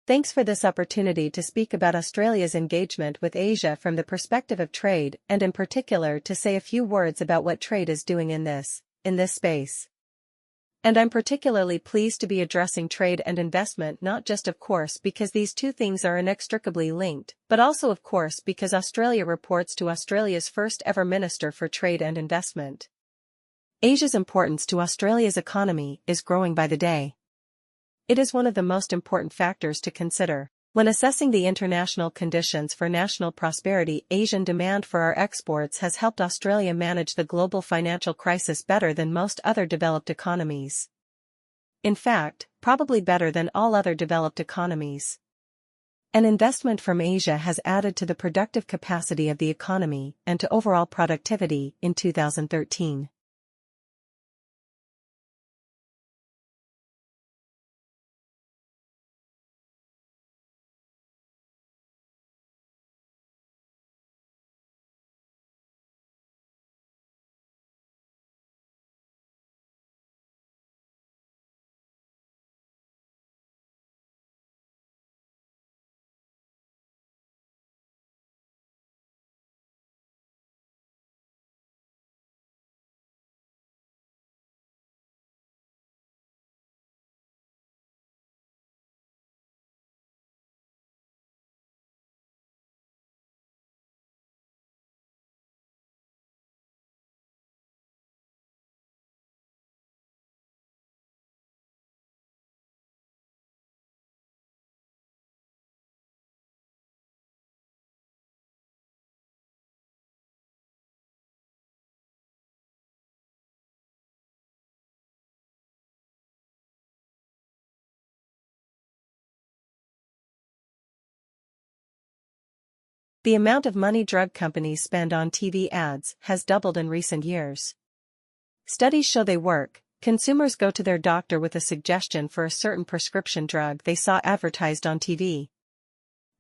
Thanks for this opportunity to speak about Australia's engagement with Asia from the perspective of trade and in particular to say a few words about what trade is doing in this space. And I'm particularly pleased to be addressing trade and investment not just of course because these two things are inextricably linked, but also of course because Australia reports to Australia's first ever Minister for Trade and Investment. Asia's importance to Australia's economy is growing by the day. It is one of the most important factors to consider when assessing the international conditions for national prosperity. Asian demand for our exports has helped Australia manage the global financial crisis better than most other developed economies. In fact, probably better than all other developed economies. An investment from Asia has added to the productive capacity of the economy and to overall productivity in 2013. The amount of money drug companies spend on TV ads has doubled in recent years. Studies show they work. Consumers go to their doctor with a suggestion for a certain prescription drug they saw advertised on TV.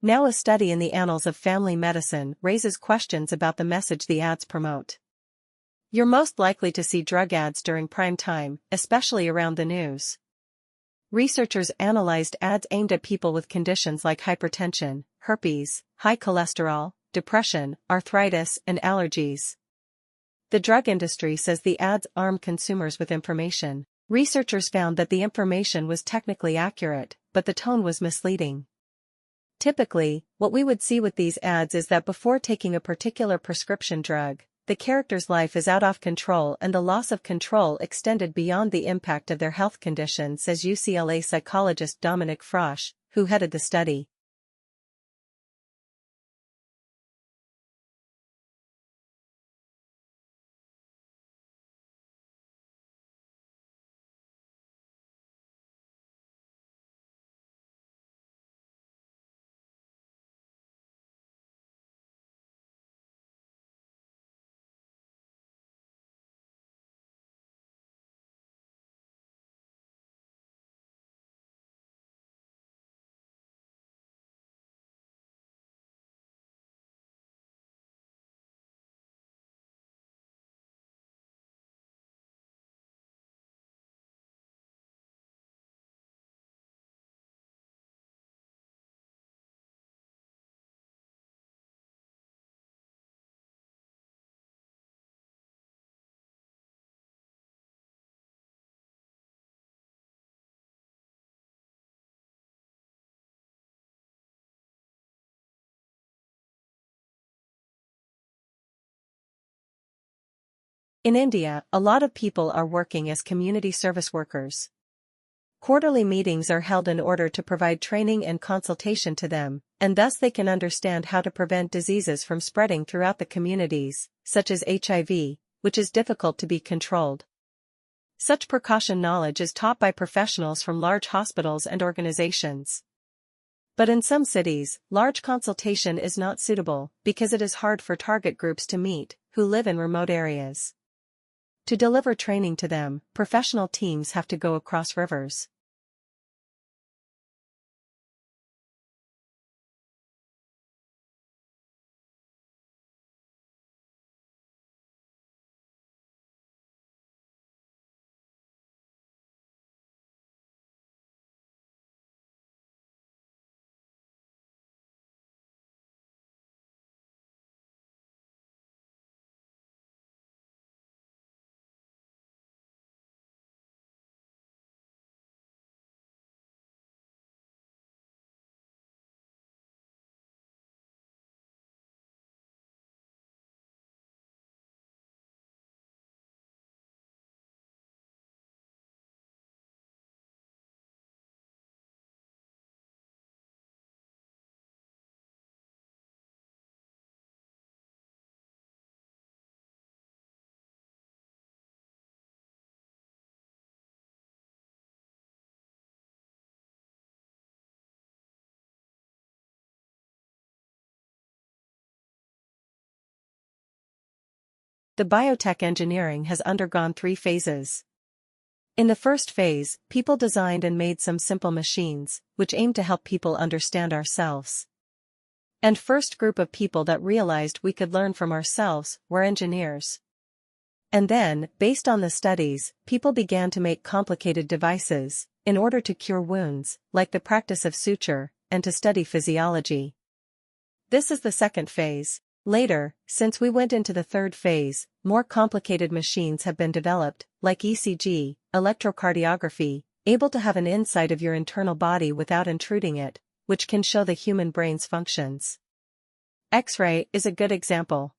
Now a study in the Annals of Family Medicine raises questions about the message the ads promote. You're most likely to see drug ads during prime time, especially around the news. Researchers analyzed ads aimed at people with conditions like hypertension, herpes, high cholesterol, depression, arthritis, and allergies. The drug industry says the ads arm consumers with information. Researchers found that the information was technically accurate, but the tone was misleading. Typically, what we would see with these ads is that before taking a particular prescription drug, the character's life is out of control and the loss of control extended beyond the impact of their health condition, says UCLA psychologist Dominic Frosch, who headed the study. In India, a lot of people are working as community service workers. Quarterly meetings are held in order to provide training and consultation to them, and thus they can understand how to prevent diseases from spreading throughout the communities, such as HIV, which is difficult to be controlled. Such precaution knowledge is taught by professionals from large hospitals and organizations. But in some cities, large consultation is not suitable because it is hard for target groups to meet, who live in remote areas. To deliver training to them, professional teams have to go across rivers. the biotech engineering has undergone 3 phases. In the first phase, people designed and made some simple machines, which aim to help people understand ourselves. And first group of people that realized we could learn from ourselves were engineers. And then, based on the studies, people began to make complicated devices, in order to cure wounds, like the practice of suture, and to study physiology. This is the second phase. Later, since we went into the third phase, more complicated machines have been developed, like ECG, electrocardiography, able to have an insight of your internal body without intruding it, which can show the human brain's functions. X-ray is a good example.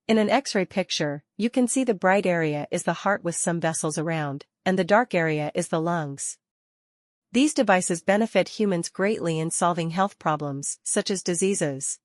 In an X-ray picture, you can see the bright area is the heart with some vessels around, and the dark area is the lungs. These devices benefit humans greatly in solving health problems, such as diseases.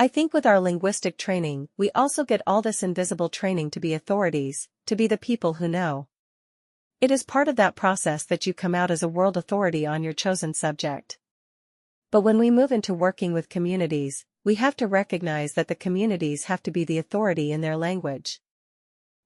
I think with our linguistic training, we also get all this invisible training to be authorities, to be the people who know. It is part of that process that you come out as a world authority on your chosen subject. But when we move into working with communities, we have to recognize that the communities have to be the authority in their language.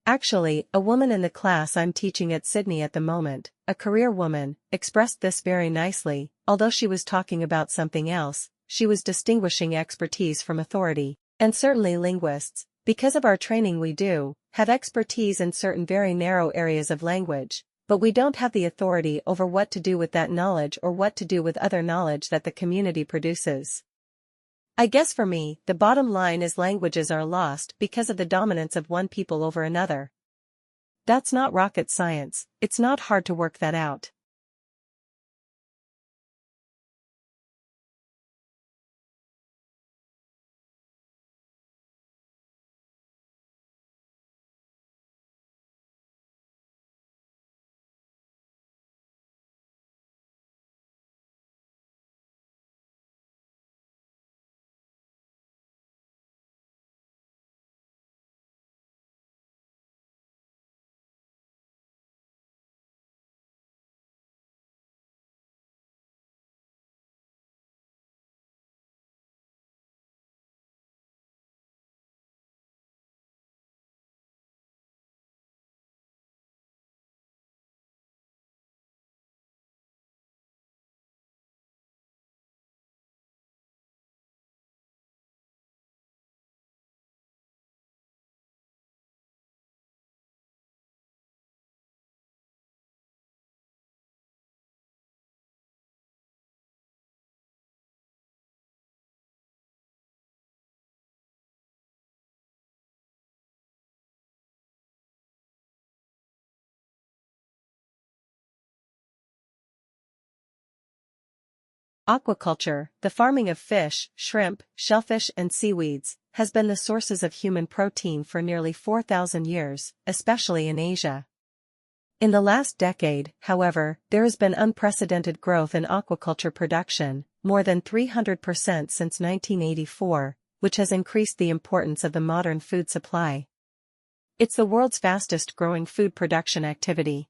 Actually, a woman in the class I'm teaching at Sydney at the moment, a career woman, expressed this very nicely. Although she was talking about something else, she was distinguishing expertise from authority. And certainly linguists, because of our training we do, have expertise in certain very narrow areas of language, but we don't have the authority over what to do with that knowledge or what to do with other knowledge that the community produces. I guess for me, the bottom line is languages are lost because of the dominance of one people over another. That's not rocket science, it's not hard to work that out. Aquaculture, the farming of fish, shrimp, shellfish and seaweeds, has been the sources of human protein for nearly 4,000 years, especially in Asia. In the last decade, however, there has been unprecedented growth in aquaculture production, more than 300% since 1984, which has increased the importance of the modern food supply. It's the world's fastest growing food production activity.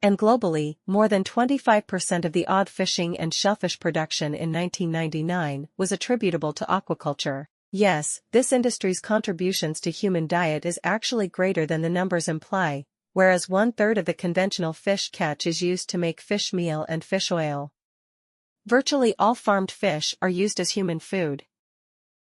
And globally, more than 25% of the odd fishing and shellfish production in 1999 was attributable to aquaculture. Yes, this industry's contributions to human diet is actually greater than the numbers imply, whereas 1/3 of the conventional fish catch is used to make fish meal and fish oil. Virtually all farmed fish are used as human food.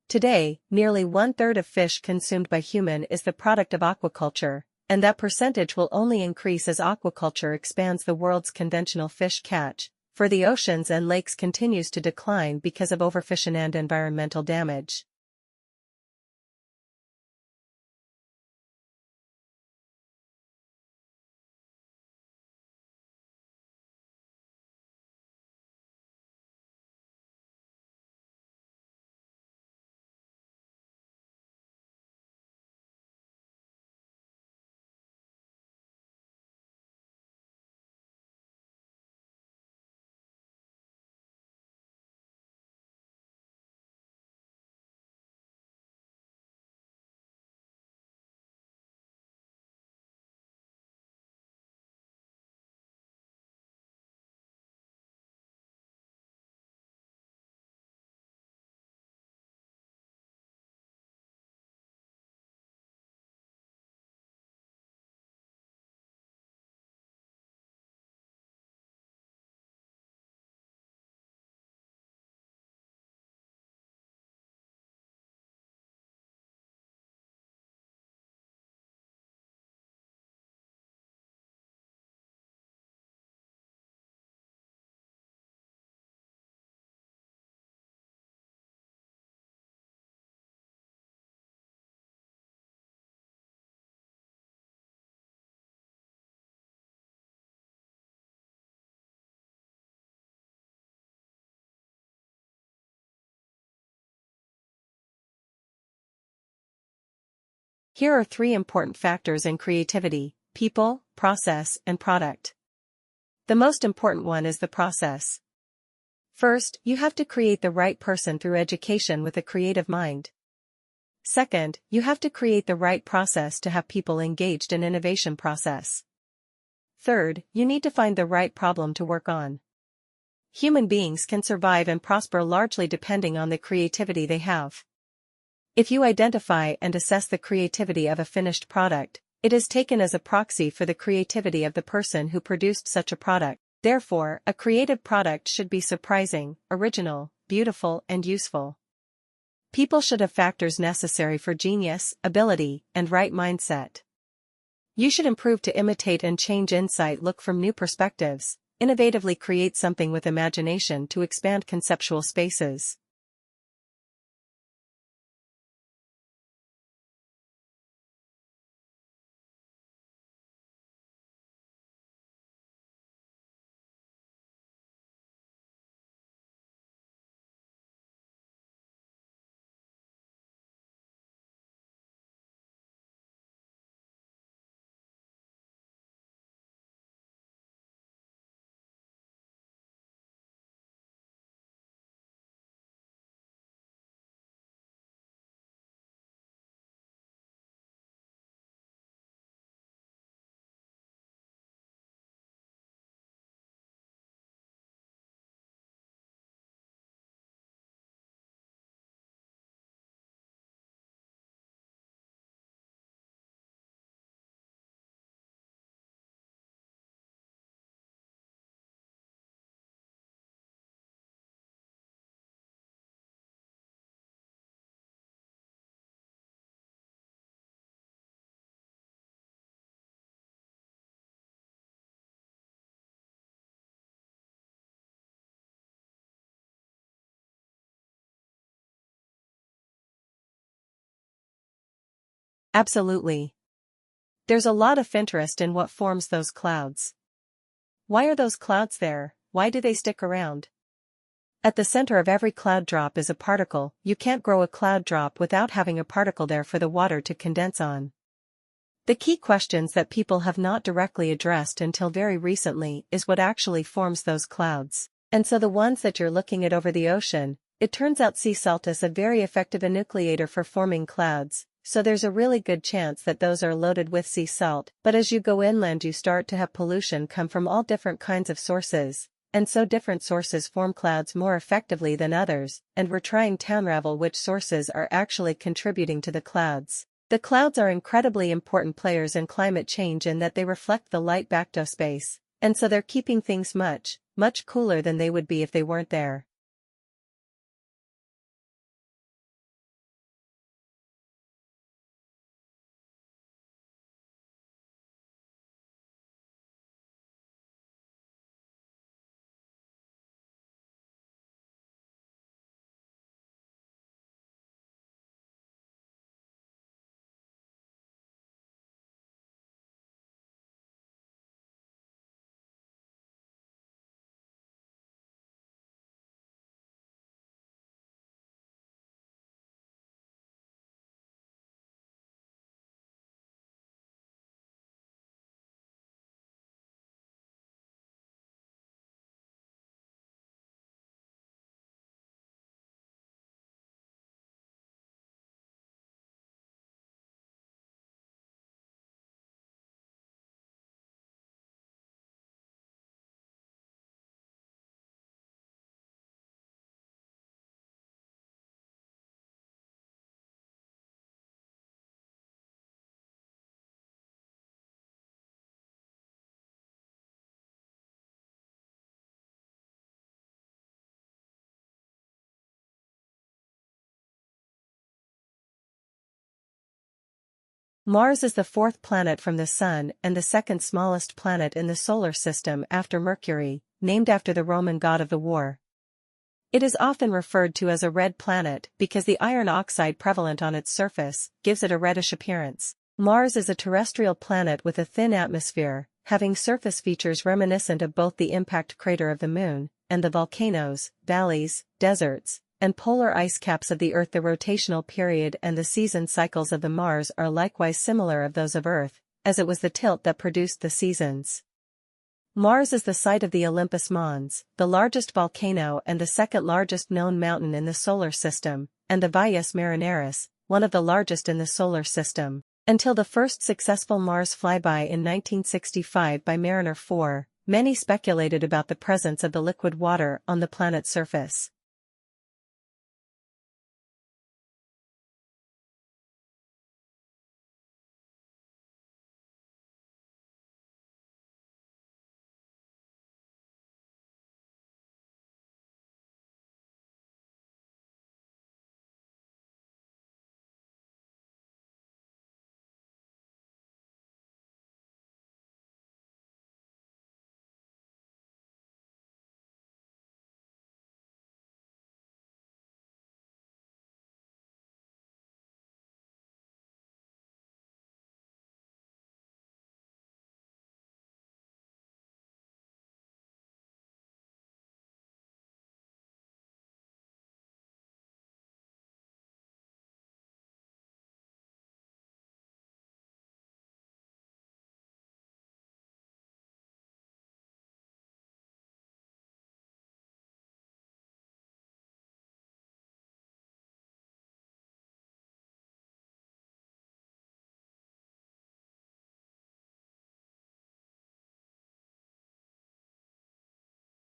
Today, nearly 1/3 of fish consumed by human is the product of aquaculture, and that percentage will only increase as aquaculture expands the world's conventional fish catch, for the oceans and lakes continues to decline because of overfishing and environmental damage. Here are 3 important factors in creativity: people, process, and product. The most important one is the process. First, you have to create the right person through education with a creative mind. Second, you have to create the right process to have people engaged in innovation process. Third, you need to find the right problem to work on. Human beings can survive and prosper largely depending on the creativity they have. If you identify and assess the creativity of a finished product, it is taken as a proxy for the creativity of the person who produced such a product. Therefore, a creative product should be surprising, original, beautiful, and useful. People should have factors necessary for genius, ability, and right mindset. You should improve to imitate and change insight, look from new perspectives, innovatively create something with imagination to expand conceptual spaces. Absolutely. There's a lot of interest in what forms those clouds. Why are those clouds there? Why do they stick around? At the center of every cloud drop is a particle. You can't grow a cloud drop without having a particle there for the water to condense on. The key questions that people have not directly addressed until very recently is what actually forms those clouds. And so the ones that you're looking at over the ocean, it turns out sea salt is a very effective enucleator for forming clouds, so there's a really good chance that those are loaded with sea salt. But as you go inland you start to have pollution come from all different kinds of sources, and so different sources form clouds more effectively than others, and we're trying to unravel which sources are actually contributing to the clouds. The clouds are incredibly important players in climate change in that they reflect the light back to space, and so they're keeping things much, much cooler than they would be if they weren't there. Mars is the fourth planet from the Sun and the second smallest planet in the solar system after Mercury, named after the Roman god of the war. It is often referred to as a red planet because the iron oxide prevalent on its surface gives it a reddish appearance. Mars is a terrestrial planet with a thin atmosphere, having surface features reminiscent of both the impact crater of the Moon and the volcanoes, valleys, deserts, and polar ice caps of the Earth. The rotational period and the season cycles of the Mars are likewise similar of those of Earth, as it was the tilt that produced the seasons. Mars is the site of the Olympus Mons, the largest volcano and the second largest known mountain in the solar system, and the Valles Marineris, one of the largest in the solar system. Until the first successful Mars flyby in 1965 by Mariner 4, many speculated about the presence of the liquid water on the planet's surface.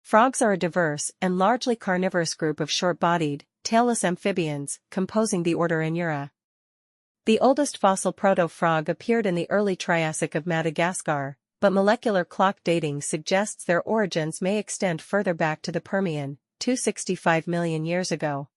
Frogs are a diverse and largely carnivorous group of short-bodied, tailless amphibians, composing the order Enquires. The oldest fossil proto-frog appeared in the early Triassic of Madagascar, but molecular clock dating suggests their origins may extend further back to the Permian, 265 million years ago.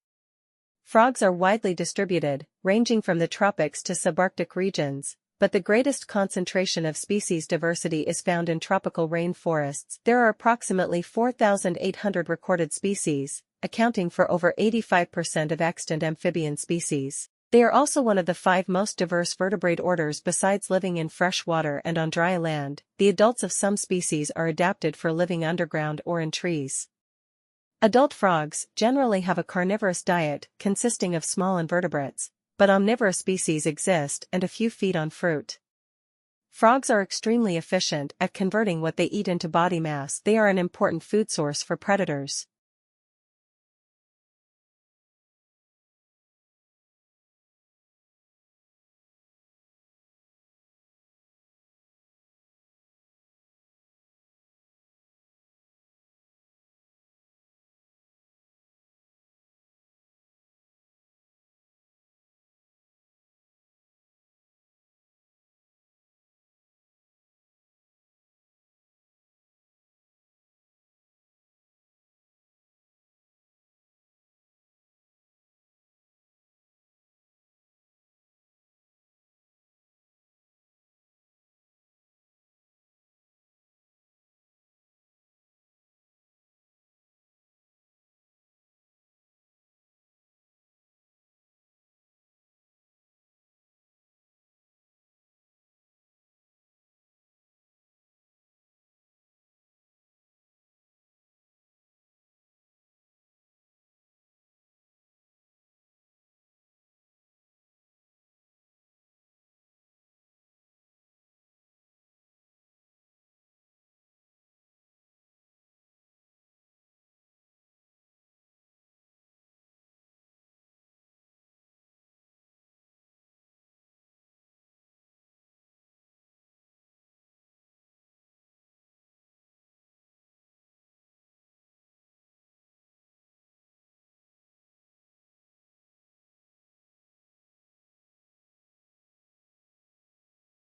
Frogs are widely distributed, ranging from the tropics to subarctic regions, but the greatest concentration of species diversity is found in tropical rainforests. There are approximately 4,800 recorded species, accounting for over 85% of extant amphibian species. They are also one of the 5 most diverse vertebrate orders besides living in fresh water and on dry land. The adults of some species are adapted for living underground or in trees. Adult frogs generally have a carnivorous diet consisting of small invertebrates, but omnivorous species exist and a few feed on fruit. Frogs are extremely efficient at converting what they eat into body mass. They are an important food source for predators.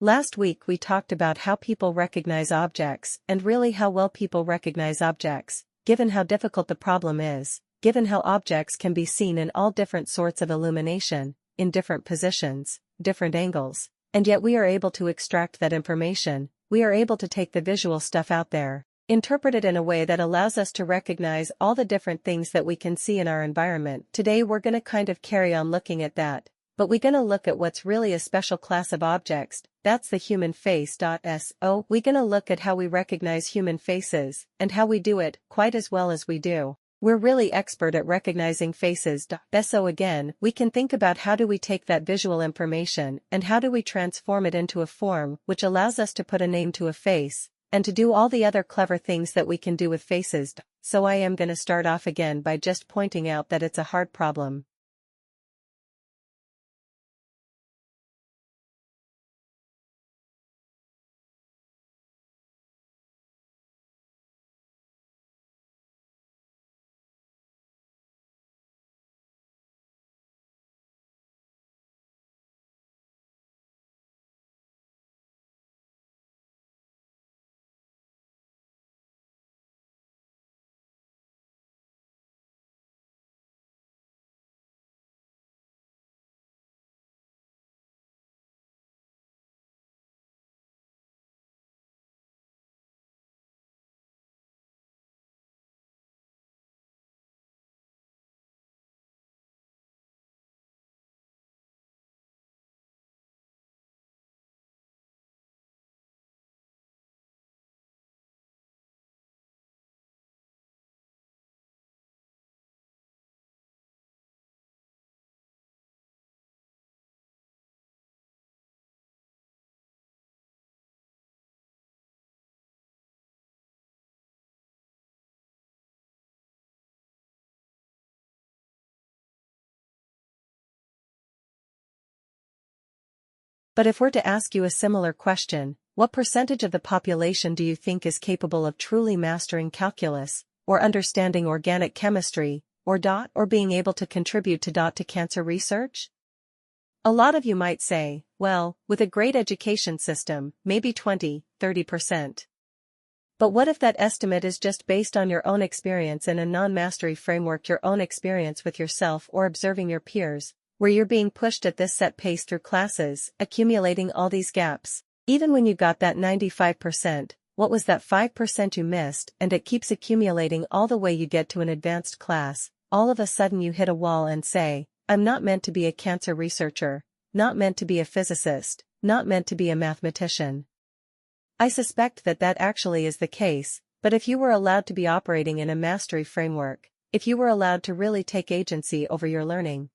Last week we talked about how people recognize objects and really how well people recognize objects, given how difficult the problem is, given how objects can be seen in all different sorts of illumination, in different positions, different angles, and yet we are able to extract that information, we are able to take the visual stuff out there, interpret it in a way that allows us to recognize all the different things that we can see in our environment. Today we're gonna kind of carry on looking at that. But we're gonna look at what's really a special class of objects, that's the human face. So we're gonna look at how we recognize human faces, and how we do it, quite as well as we do. We're really expert at recognizing faces. So again, we can think about how do we take that visual information, and how do we transform it into a form, which allows us to put a name to a face, and to do all the other clever things that we can do with faces. So I am gonna start off again by just pointing out that it's a hard problem. But if we're to ask you a similar question, what percentage of the population do you think is capable of truly mastering calculus, or understanding organic chemistry, or being able to contribute to cancer research? A lot of you might say, well, with a great education system, maybe 20–30%. But what if that estimate is just based on your own experience in a non-mastery framework, your own experience with yourself or observing your peers, where you're being pushed at this set pace through classes, accumulating all these gaps? Even when you got that 95%, what was that 5% you missed? And it keeps accumulating all the way you get to an advanced class. All of a sudden you hit a wall and say, I'm not meant to be a cancer researcher, not meant to be a physicist, not meant to be a mathematician. I suspect that that actually is the case, but if you were allowed to be operating in a mastery framework, if you were allowed to really take agency over your learning,